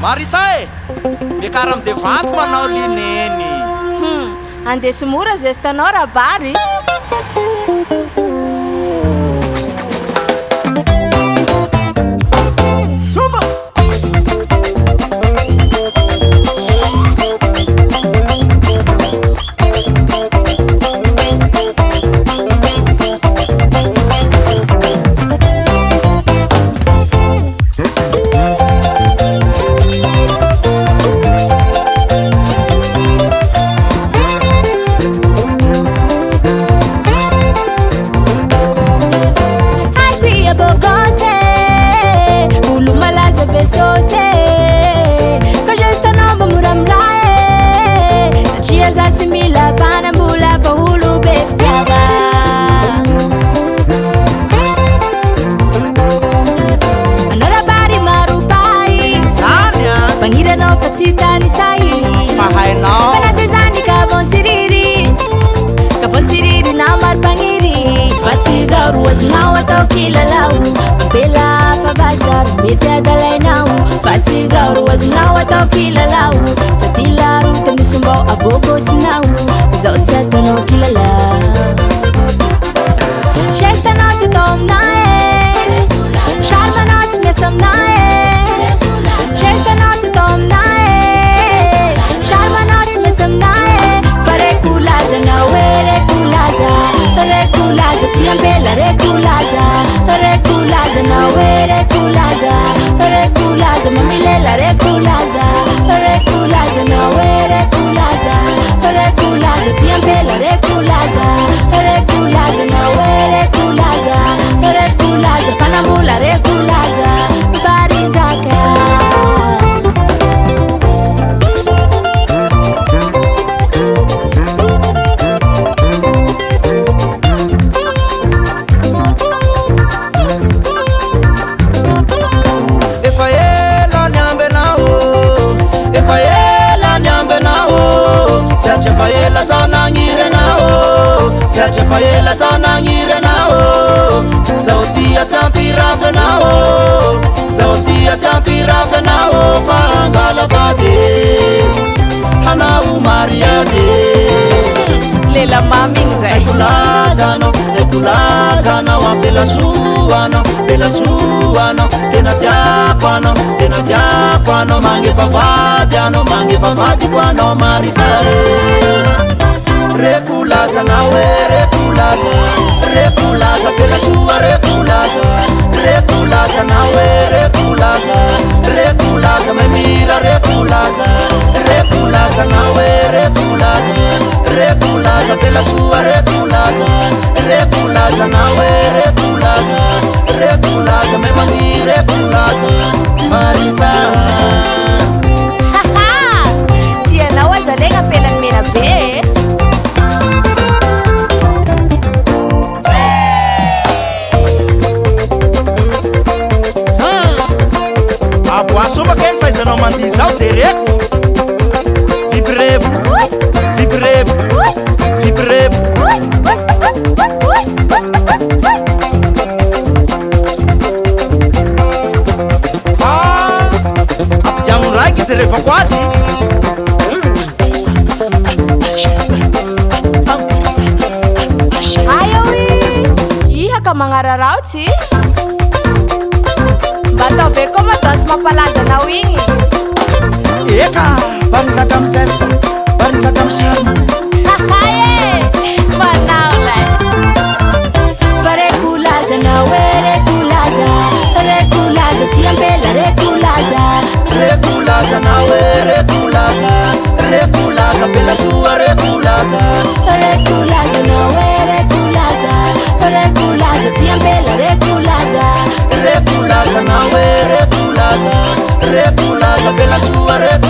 marisa e miakara amy devanto manao lineny andesimora zestanao rabary Ruasnau atau kilalau Bela fabasar beda dalainau Fatsiza ruasnau atau kilalau Satilaru temi sumbau abogo sinau Zaut satano kilalau Shesta noche tom nae Sharma noche mesam nae Shesta noche tom nae Sharma noche mesam nae Farekulaza nawe rekulaza Reculaza, tia bella, reculaza, reculaza, nawe reculaza, reculaza, mamilela, reculaza, reculaza, nawe reculaza, reculaza, tia bella, reculaza, reculaza, nawe reculaza, reculaza, panamula, reculaza, barinzaka. Faela sanangire nao Serge faela sanangire nao Saudia tampirafe nao Saudia tampirafe nao Fangala vade Hanau mariaze Lela maming zay Ekulazano Bela suano Tena tiaquano Mange favadi quano marisae Reculaza nawe reculaza Bela sua reculaza nawe reculaza me mira reculaza nawe reculaza Bela sua reculaza nawe reculaza me mani reculaza marisa tia nawa zalenga pela mera be Aboasoma quem faz a não mandizar o zereco Vibrevo Abbiamo un like che se ne fa quasi Ayawi iha ka mangararautsi Batove como tos mapalaza na wingi Eka, banzaka mzesta, banzaka msharma Hahaye, manaula Farekulaza nawe reculaza tia bella reculaza nawe reculaza Bela sua reculaza nawe reculaza tia bella reculaza nawe reculaza Bela sua reculaza